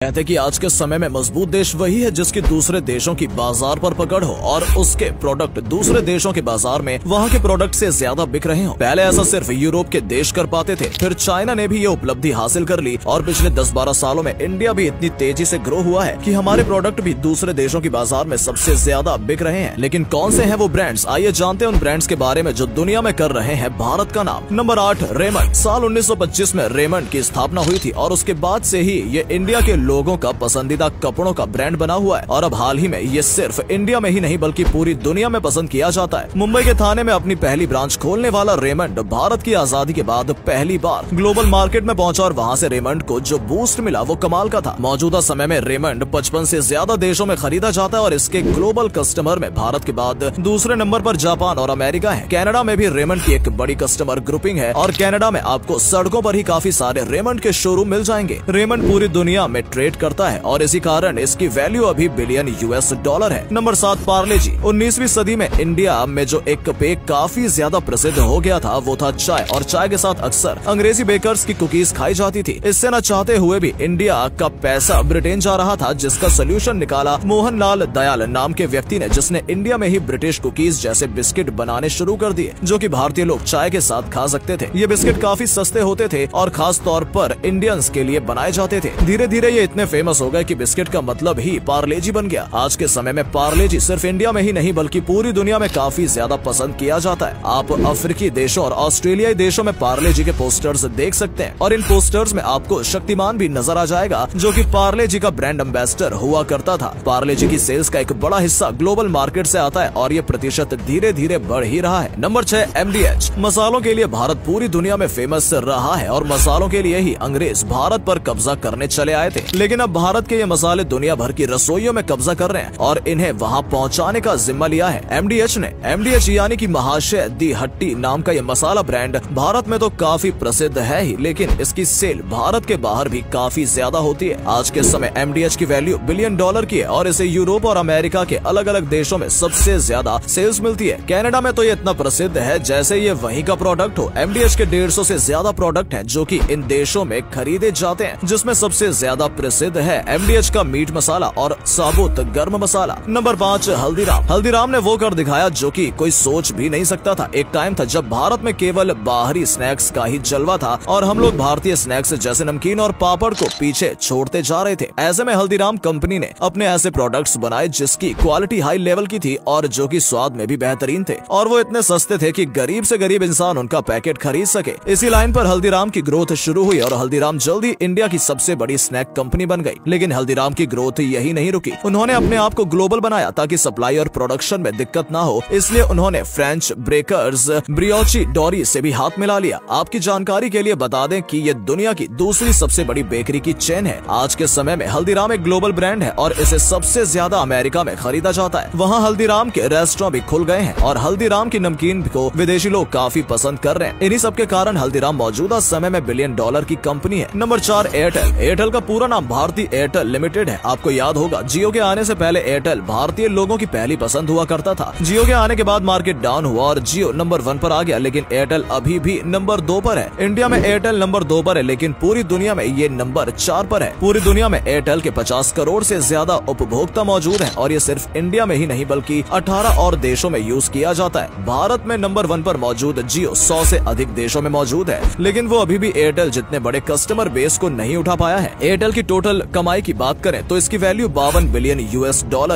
कहते कि आज के समय में मजबूत देश वही है जिसकी दूसरे देशों की बाजार पर पकड़ हो और उसके प्रोडक्ट दूसरे देशों के बाजार में वहाँ के प्रोडक्ट से ज्यादा बिक रहे हो। पहले ऐसा सिर्फ यूरोप के देश कर पाते थे, फिर चाइना ने भी ये उपलब्धि हासिल कर ली और पिछले 10-12 सालों में इंडिया भी इतनी तेजी से ग्रो हुआ है कि हमारे प्रोडक्ट भी दूसरे देशों की बाजार में सबसे ज्यादा बिक रहे हैं। लेकिन कौन से हैं वो ब्रांड्स? आइए जानते हैं उन ब्रांड्स के बारे में जो दुनिया में कर रहे हैं भारत का नाम। Number 8, Raymond. साल 1925 में रेमंड की स्थापना हुई थी और उसके बाद से ही ये इंडिया के लोगों का पसंदीदा कपड़ों का ब्रांड बना हुआ है और अब हाल ही में ये सिर्फ इंडिया में ही नहीं बल्कि पूरी दुनिया में पसंद किया जाता है। मुंबई के थाने में अपनी पहली ब्रांच खोलने वाला रेमंड भारत की आजादी के बाद पहली बार ग्लोबल मार्केट में पहुंचा और वहां से रेमंड को जो बूस्ट मिला वो कमाल का था। मौजूदा समय में रेमंड 55 से ज्यादा देशों में खरीदा जाता है और इसके ग्लोबल कस्टमर में भारत के बाद दूसरे नंबर पर जापान और अमेरिका है। कनाडा में भी रेमंड की एक बड़ी कस्टमर ग्रुपिंग है और कनाडा में आपको सड़कों पर ही काफी सारे रेमंड के शोरूम मिल जाएंगे। रेमंड पूरी दुनिया में ट्रेड करता है और इसी कारण इसकी वैल्यू अभी बिलियन $। है। नंबर 7, पार्ले जी। 19वीं सदी में इंडिया में जो एक पेय काफी ज्यादा प्रसिद्ध हो गया था वो था चाय और चाय के साथ अक्सर अंग्रेजी बेकर्स की कुकीज खाई जाती थी। इससे न चाहते हुए भी इंडिया का पैसा ब्रिटेन जा रहा था जिसका सोल्यूशन निकाला मोहनलाल दयाल नाम के व्यक्ति ने, जिसने इंडिया में ही ब्रिटिश कुकीज जैसे बिस्किट बनाने शुरू कर दिए जो कि भारतीय लोग चाय के साथ खा सकते थे। ये बिस्किट काफी सस्ते होते थे और खास तौर पर इंडियंस के लिए बनाए जाते थे। धीरे धीरे ये इतने फेमस हो गए कि बिस्किट का मतलब ही पार्ले जी बन गया। आज के समय में पार्ले जी सिर्फ इंडिया में ही नहीं बल्कि पूरी दुनिया में काफी ज्यादा पसंद किया जाता है। आप अफ्रीकी देशों और ऑस्ट्रेलियाई देशों में पार्ले जी के पोस्टर्स देख सकते हैं और इन पोस्टर्स में आपको शक्तिमान भी नजर आ जाएगा जो कि पार्ले जी का ब्रांड एम्बेसडर हुआ करता था। पार्ले जी की सेल्स का एक बड़ा हिस्सा ग्लोबल मार्केट से आता है और ये प्रतिशत धीरे धीरे बढ़ ही रहा है। Number 6, MDH। मसालों के लिए भारत पूरी दुनिया में फेमस रहा है और मसालों के लिए ही अंग्रेज भारत पर कब्जा करने चले आए थे। लेकिन अब भारत के ये मसाले दुनिया भर की रसोइयों में कब्जा कर रहे हैं और इन्हें वहाँ पहुँचाने का जिम्मा लिया है MDH ने। MDH यानी कि महाशय दी हट्टी नाम का ये मसाला ब्रांड भारत में तो काफी प्रसिद्ध है ही, लेकिन इसकी सेल भारत के बाहर भी काफी ज्यादा होती है। आज के समय MDH की वैल्यू बिलियन $। की है और इसे यूरोप और अमेरिका के अलग अलग देशों में सबसे ज्यादा सेल्स मिलती है। कनाडा में तो ये इतना प्रसिद्ध है जैसे ये वहीं का प्रोडक्ट हो। MDH के 150 से ज्यादा प्रोडक्ट हैं जो कि इन देशों में खरीदे जाते हैं, जिसमें सबसे ज्यादा प्रसिद्ध है MDH का मीट मसाला और साबुत गर्म मसाला। नंबर 5, हल्दीराम। हल्दीराम ने वो कर दिखाया जो कि कोई सोच भी नहीं सकता था। एक टाइम था जब भारत में केवल बाहरी स्नैक्स का ही जलवा था और हम लोग भारतीय स्नैक्स जैसे नमकीन और पापड़ को पीछे छोड़ते जा रहे थे। ऐसे में हल्दीराम कंपनी ने अपने ऐसे प्रोडक्ट्स बनाए जिसकी क्वालिटी हाई लेवल की थी और जो कि स्वाद में भी बेहतरीन थे और वो इतने सस्ते थे कि गरीब से गरीब इंसान उनका पैकेट खरीद सके। इसी लाइन पर हल्दीराम की ग्रोथ शुरू हुई और हल्दीराम जल्दी इंडिया की सबसे बड़ी स्नैक कंपनी बन गई। लेकिन हल्दीराम की ग्रोथ यही नहीं रुकी, उन्होंने अपने आप को ग्लोबल बनाया ताकि सप्लाई और प्रोडक्शन में दिक्कत ना हो, इसलिए उन्होंने फ्रेंच ब्रेकर्स ब्रियोची डोरी से भी हाथ मिला लिया। आपकी जानकारी के लिए बता दें कि ये दुनिया की दूसरी सबसे बड़ी बेकरी की चेन है। आज के समय में हल्दीराम एक ग्लोबल ब्रांड है और इसे सबसे ज्यादा अमेरिका में खरीदा जाता है। वहाँ हल्दीराम के रेस्टोरेंट भी खुल गए हैं और हल्दीराम की नमकीन को विदेशी लोग काफी पसंद कर रहे हैं। इन्हीं सब के कारण हल्दीराम मौजूदा समय में बिलियन $। की कंपनी है। Number 4, Airtel. एयरटेल का पूरा नाम भारतीय एयरटेल लिमिटेड है। आपको याद होगा जियो के आने से पहले एयरटेल भारतीय लोगों की पहली पसंद हुआ करता था। जियो के आने के बाद मार्केट डाउन हुआ और जियो नंबर 1 पर आ गया, लेकिन एयरटेल अभी भी नंबर 2 पर है। इंडिया में एयरटेल नंबर 2 पर है लेकिन पूरी दुनिया में ये नंबर 4 पर है। पूरी दुनिया में एयरटेल के 50 करोड़ से ज्यादा उपभोक्ता मौजूद हैं और ये सिर्फ इंडिया में ही नहीं बल्कि 18 और देशों में यूज किया जाता है। भारत में नंबर 1 पर मौजूद जियो 100 से अधिक देशों में मौजूद है, लेकिन वो अभी भी एयरटेल जितने बड़े कस्टमर बेस को नहीं उठा पाया है। एयरटेल की टोटल कमाई की बात करें तो इसकी वैल्यू $52 बिलियन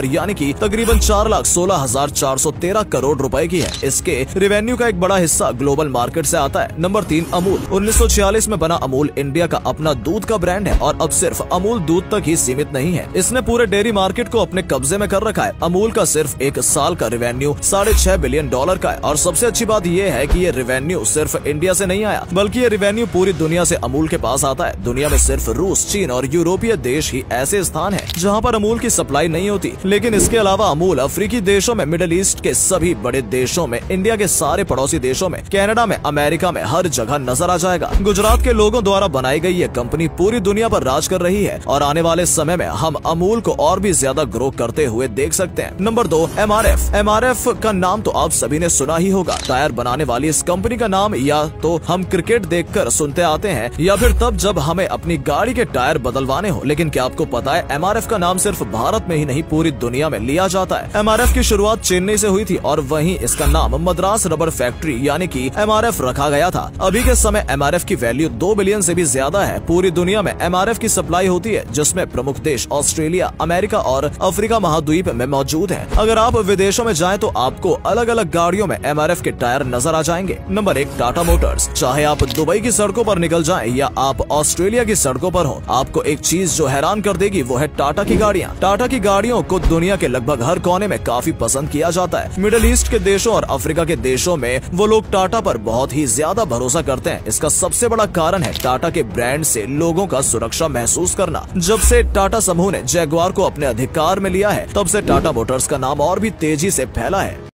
यानी कि तकरीबन 4,16,413 करोड़ रुपए की है। इसके रेवेन्यू का एक बड़ा हिस्सा ग्लोबल मार्केट से आता है। नंबर 3, अमूल। 1946 में बना अमूल इंडिया का अपना दूध का ब्रांड है और अब सिर्फ अमूल दूध तक ही सीमित नहीं है, इसने पूरे डेयरी मार्केट को अपने कब्जे में कर रखा है। अमूल का सिर्फ एक साल का रेवेन्यू $6.5 बिलियन का है और सबसे अच्छी बात यह है कि ये रेवेन्यू सिर्फ इंडिया से नहीं आया बल्कि ये रेवेन्यू पूरी दुनिया से अमूल के पास आता है। दुनिया में सिर्फ रूस, चीन और यूरोपीय देश ही ऐसे स्थान है जहाँ पर अमूल की सप्लाई नहीं होती। लेकिन इसके अलावा अमूल अफ्रीकी देशों में, मिडिल ईस्ट के सभी बड़े देशों में, इंडिया के सारे पड़ोसी देशों में, कनाडा में, अमेरिका में हर जगह नजर आ जाएगा। गुजरात के लोगों द्वारा बनाई गई ये कंपनी पूरी दुनिया पर राज कर रही है और आने वाले समय में हम अमूल को और भी ज्यादा ग्रो करते हुए देख सकते हैं। Number 2, MRF। MRF का नाम तो आप सभी ने सुना ही होगा। टायर बनाने वाली इस कंपनी का नाम या तो हम क्रिकेट देखकर सुनते आते हैं या फिर तब जब हमें अपनी गाड़ी के टायर बदलवाने जाने हो, लेकिन क्या आपको पता है MRF का नाम सिर्फ भारत में ही नहीं पूरी दुनिया में लिया जाता है। MRF की शुरुआत चेन्नई से हुई थी और वहीं इसका नाम मद्रास रबर फैक्ट्री यानी कि MRF रखा गया था। अभी के समय MRF की वैल्यू 2 बिलियन से भी ज्यादा है। पूरी दुनिया में MRF की सप्लाई होती है, जिसमें प्रमुख देश ऑस्ट्रेलिया, अमेरिका और अफ्रीका महाद्वीप में मौजूद है। अगर आप विदेशों में जाएं तो आपको अलग अलग गाड़ियों में MRF के टायर नजर आ जाएंगे। Number 1, Tata Motors. चाहे आप दुबई की सड़कों पर निकल जाएं या आप ऑस्ट्रेलिया की सड़कों पर हो, आपको एक चीज जो हैरान कर देगी वो है टाटा की गाड़ियाँ। टाटा की गाड़ियों को दुनिया के लगभग हर कोने में काफी पसंद किया जाता है। मिडिल ईस्ट के देशों और अफ्रीका के देशों में वो लोग टाटा पर बहुत ही ज्यादा भरोसा करते हैं। इसका सबसे बड़ा कारण है टाटा के ब्रांड से लोगों का सुरक्षा महसूस करना। जब से टाटा समूह ने जैगुआर को अपने अधिकार में लिया है, तब से टाटा मोटर्स का नाम और भी तेजी से फैला है।